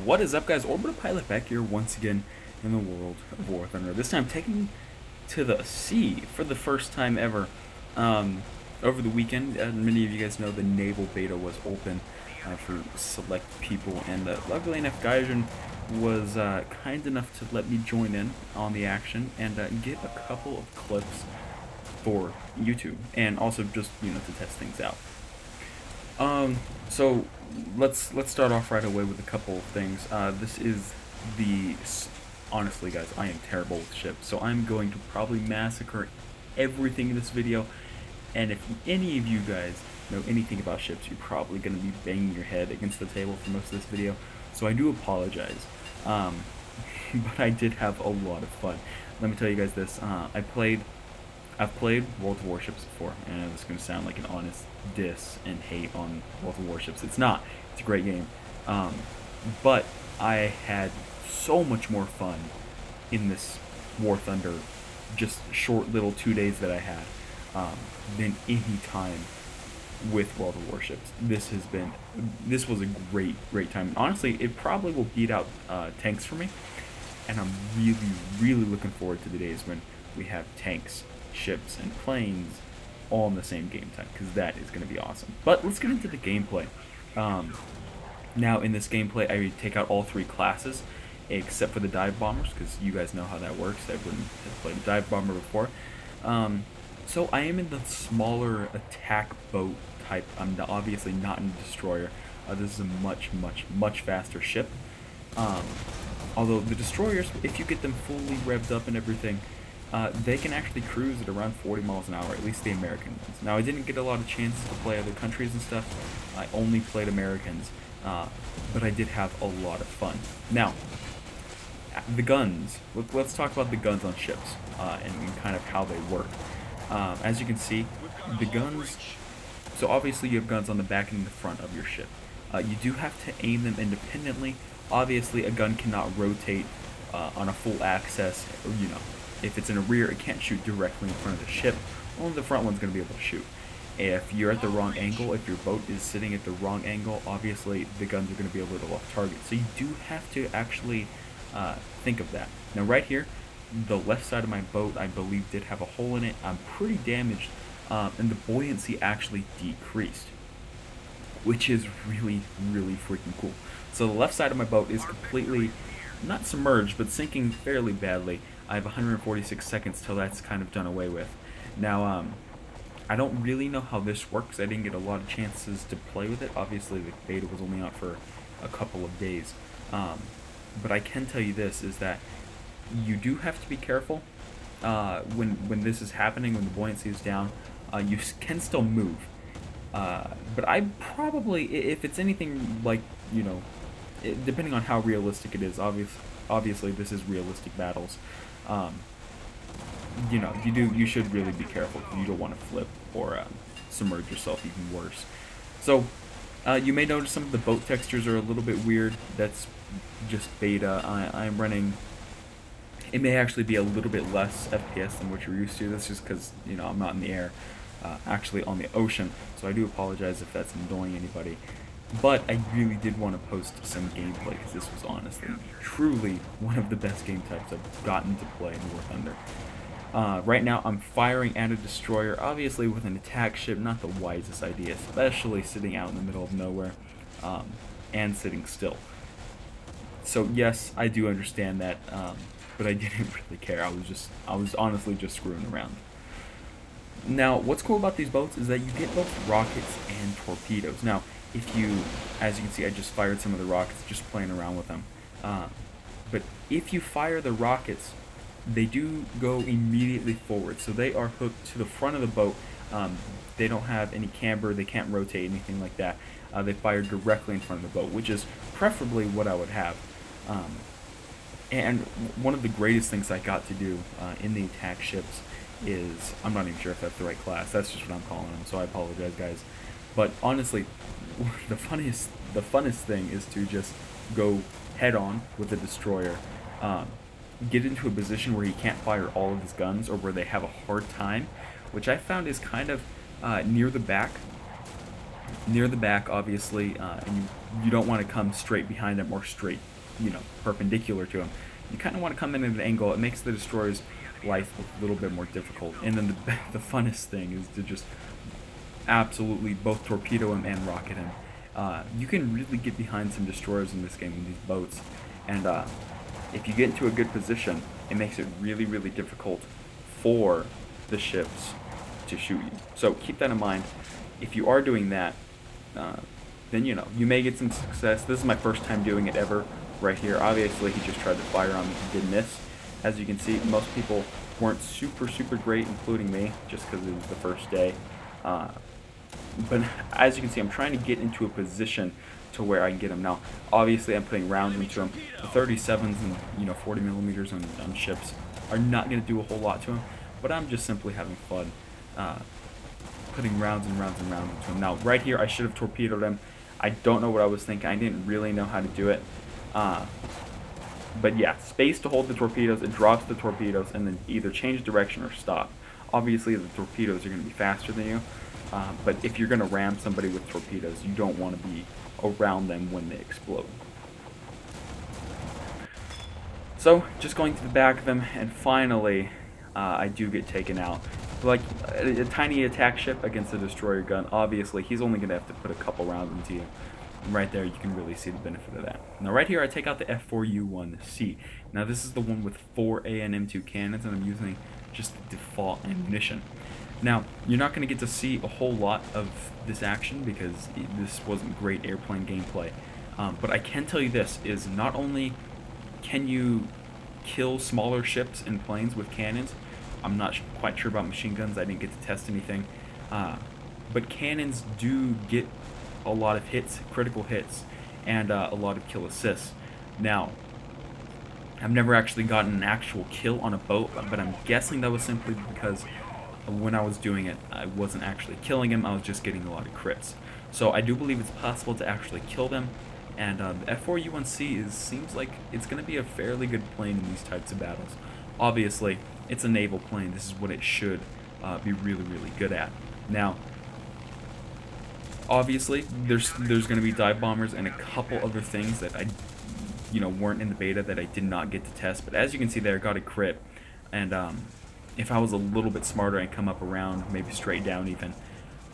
What is up, guys? Orbital-Pilot back here once again in the world of Warthunder. This time taking to the sea for the first time ever. Over the weekend, many of you guys know the Naval beta was open for select people, and luckily enough, Gaijin was kind enough to let me join in on the action and get a couple of clips for YouTube, and also just, you know, to test things out. So let's start off right away with a couple of things. This is honestly, guys, I am terrible with ships, so I'm going to probably massacre everything in this video. And if any of you guys know anything about ships, you're probably going to be banging your head against the table for most of this video. So I do apologize. But I did have a lot of fun. Let me tell you guys this. I've played World of Warships before, and it's going to sound like an honest diss and hate on World of Warships. It's not. It's a great game. But I had so much more fun in this Warthunder, just short little 2 days that I had, than any time with World of Warships. This was a great time. Honestly, it probably will beat out tanks for me, and I'm really looking forward to the days when we have tanks, ships, and planes all in the same game type, because that is going to be awesome. But let's get into the gameplay. Now in this gameplay, I take out all three classes except for the dive bombers, because you guys know how that works. Everyone has played a dive bomber before. So I am in the smaller attack boat type. I'm obviously not in a destroyer. This is a much faster ship. Although the destroyers, if you get them fully revved up and everything, they can actually cruise at around 40 miles an hour, at least the American ones. Now, I didn't get a lot of chances to play other countries and stuff. I only played Americans, but I did have a lot of fun. Now, the guns. Let's talk about the guns on ships and kind of how they work. As you can see, the guns, so obviously you have guns on the back and the front of your ship. You do have to aim them independently. Obviously, a gun cannot rotate on a full axis, or, you know, if it's in a rear, it can't shoot directly in front of the ship. Only the front one's going to be able to shoot. If you're at the wrong angle, if your boat is sitting at the wrong angle, obviously the guns are going to be able to go off target. So you do have to actually think of that. Now right here, the left side of my boat, I believe, did have a hole in it. I'm pretty damaged, and the buoyancy actually decreased, which is really freaking cool. So the left side of my boat is completely, not submerged, but sinking fairly badly. I have 146 seconds till that's kind of done away with. Now, I don't really know how this works. I didn't get a lot of chances to play with it. Obviously, the beta was only out for a couple of days. But I can tell you this, is that you do have to be careful when this is happening, when the buoyancy is down. You can still move. But I probably, if it's anything like, you know, depending on how realistic it is, obviously this is realistic battles. You know, you should really be careful. You don't want to flip or submerge yourself even worse. So you may notice some of the boat textures are a little bit weird. That's just beta. I'm running. It may actually be a little bit less FPS than what you're used to. That's just because, you know, I'm not in the air, actually on the ocean. So I do apologize if that's annoying anybody. But I really did want to post some gameplay, because this was honestly, truly one of the best game types I've gotten to play in War Thunder. Right now I'm firing at a destroyer, obviously with an attack ship, not the wisest idea, especially sitting out in the middle of nowhere and sitting still. So yes, I do understand that, but I didn't really care. I was honestly just screwing around. Now, what's cool about these boats is that you get both rockets and torpedoes. Now, if you, as you can see, I just fired some of the rockets, just playing around with them. But if you fire the rockets, they do go immediately forward. So they are hooked to the front of the boat. They don't have any camber, they can't rotate, anything like that. They fire directly in front of the boat, which is preferably what I would have. And one of the greatest things I got to do in the attack ships is, I'm not even sure if that's the right class, that's just what I'm calling them, so I apologize, guys. But honestly, the funnest thing is to just go head on with a destroyer, get into a position where he can't fire all of his guns, or where they have a hard time, which I found is kind of near the back. near the back, obviously, and you don't want to come straight behind him or straight, perpendicular to him. You kind of want to come in at an angle. It makes the destroyer's life a little bit more difficult. And then the funnest thing is to just absolutely both torpedo him and rocket him. You can really get behind some destroyers in this game with these boats, and if you get into a good position, it makes it really, really difficult for the ships to shoot you. So keep that in mind. If you are doing that, then you may get some success. This is my first time doing it ever right here. Obviously, he just tried to fire on me. He did miss. As you can see, most people weren't super great, including me, just because it was the first day. But as you can see, I'm trying to get into a position to where I can get him. Now, obviously, I'm putting rounds into him. The 37s and 40 millimeters on ships are not going to do a whole lot to him, but I'm just simply having fun putting rounds and rounds and rounds into him. Now, right here, I should have torpedoed him. I don't know what I was thinking. I didn't really know how to do it. But yeah, space to hold the torpedoes. It drops the torpedoes and then either change direction or stop. Obviously, the torpedoes are going to be faster than you. But if you're going to ram somebody with torpedoes, you don't want to be around them when they explode. So, just going to the back of them, and finally, I do get taken out. Like, a tiny attack ship against a destroyer gun, obviously, he's only going to have to put a couple rounds into you. And right there, you can really see the benefit of that. Now, right here, I take out the F4U1C. Now, this is the one with 4 AN/M2 cannons, and I'm using just the default ammunition. Now, you're not going to get to see a whole lot of this action because this wasn't great airplane gameplay. But I can tell you this, is not only can you kill smaller ships and planes with cannons, I'm not quite sure about machine guns, I didn't get to test anything, but cannons do get a lot of hits, critical hits, and a lot of kill assists. Now, I've never actually gotten an actual kill on a boat, but I'm guessing that was simply because when I was doing it, I wasn't actually killing him, I was just getting a lot of crits. So I do believe it's possible to actually kill them, and the F4U1C seems like it's going to be a fairly good plane in these types of battles. Obviously, it's a naval plane, this is what it should be really, really good at. Now, obviously, there's going to be dive bombers and a couple other things that I weren't in the beta that I did not get to test, but as you can see there, I got a crit, and if I was a little bit smarter and come up around, maybe straight down even,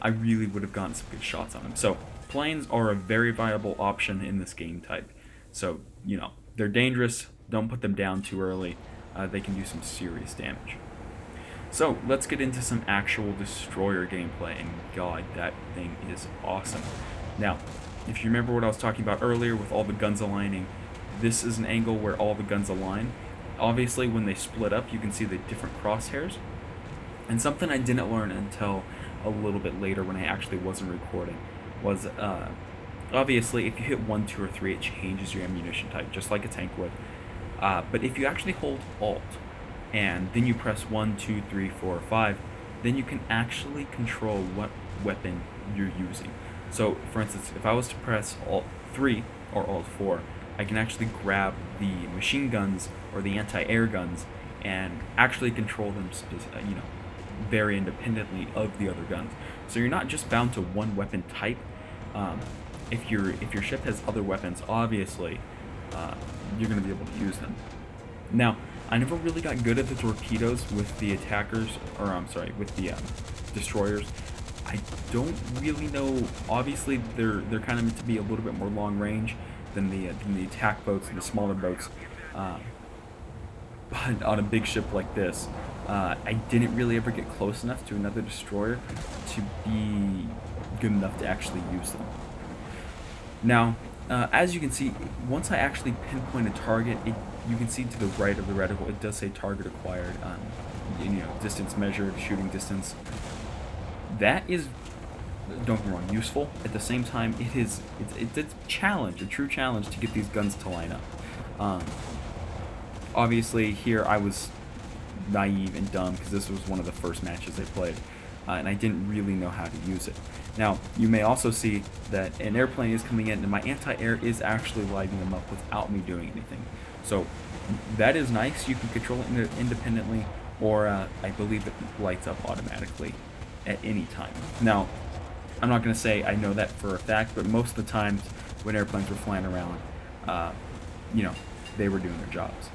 I really would have gotten some good shots on him. So, planes are a very viable option in this game type. So, they're dangerous, don't put them down too early, they can do some serious damage. So, let's get into some actual destroyer gameplay, and god, that thing is awesome. Now, if you remember what I was talking about earlier with all the guns aligning, this is an angle where all the guns align. Obviously, when they split up, you can see the different crosshairs. And something I didn't learn until a little bit later when I actually wasn't recording was, obviously, if you hit 1, 2, or 3, it changes your ammunition type, just like a tank would. But if you actually hold Alt, and then you press 1, 2, 3, 4, or 5, then you can actually control what weapon you're using. So, for instance, if I was to press Alt 3 or Alt 4, I can actually grab the machine guns or the anti-air guns and actually control them, very independently of the other guns. So you're not just bound to one weapon type. If your ship has other weapons, obviously, you're going to be able to use them. Now, I never really got good at the torpedoes with the attackers, or I'm sorry, with the destroyers. I don't really know. Obviously, they're kind of meant to be a little bit more long range than the attack boats and the smaller boats. But on a big ship like this, I didn't really ever get close enough to another destroyer to be good enough to actually use them. Now, as you can see, once I actually pinpoint a target, you can see to the right of the reticle, it does say target acquired, distance measured, shooting distance. That is, don't get me wrong, useful. At the same time, it's a challenge, a true challenge to get these guns to line up. Obviously, here I was naive and dumb because this was one of the first matches I played, and I didn't really know how to use it. Now, you may also see that an airplane is coming in, and my anti-air is actually lighting them up without me doing anything. So that is nice. You can control it independently, or I believe it lights up automatically at any time. Now, I'm not going to say I know that for a fact, but most of the times when airplanes were flying around, you know, they were doing their jobs.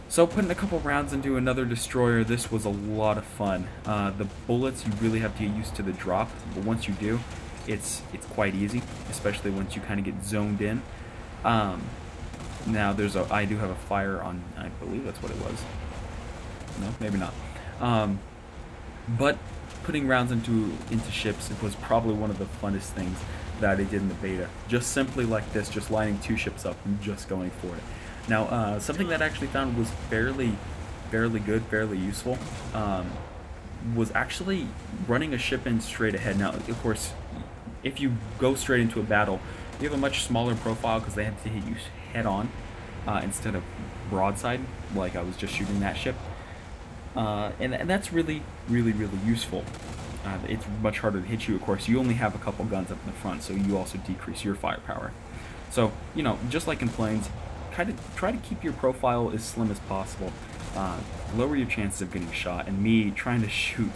So putting a couple rounds into another destroyer, this was a lot of fun. The bullets, you really have to get used to the drop, but once you do, it's quite easy, especially once you kind of get zoned in. Now I do have a fire on, I believe that's what it was. No, maybe not. But putting rounds into ships, it was probably one of the funnest things that I did in the beta. Just simply like this, just lining 2 ships up and just going for it. Now, something that I actually found was fairly good, fairly useful, was actually running a ship in straight ahead. Now, of course, if you go straight into a battle, you have a much smaller profile because they have to hit you head on instead of broadside, like I was just shooting that ship. And that's really useful. It's much harder to hit you. Of course, you only have a couple guns up in the front, so you also decrease your firepower. So, you know, just like in planes, kind of try to keep your profile as slim as possible. Lower your chances of getting shot. And me trying to shoot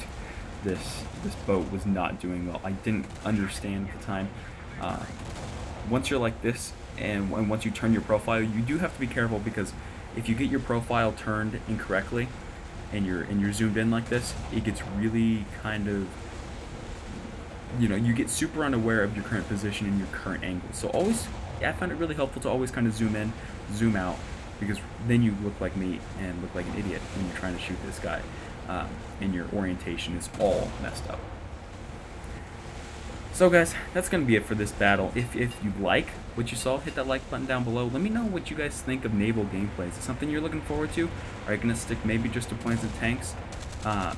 this boat was not doing well. I didn't understand at the time. Once you're like this, and once you turn your profile, you do have to be careful, because if you get your profile turned incorrectly, and you're zoomed in like this, it gets really kind of, you know, you get super unaware of your current position and your current angle. So always, I find it really helpful to always kind of zoom in, zoom out, because then you look like me and look like an idiot when you're trying to shoot this guy, and your orientation is all messed up. So guys, that's going to be it for this battle. If you like what you saw, hit that like button down below. Let me know what you guys think of naval gameplay. Is it something you're looking forward to? Are you going to stick maybe just to planes and tanks?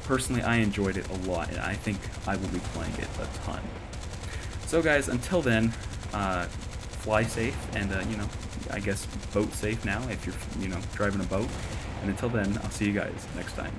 Personally, I enjoyed it a lot, and I think I will be playing it a ton. So guys, until then, fly safe, and you know, I guess boat safe now if you're, you know, driving a boat. And until then, I'll see you guys next time.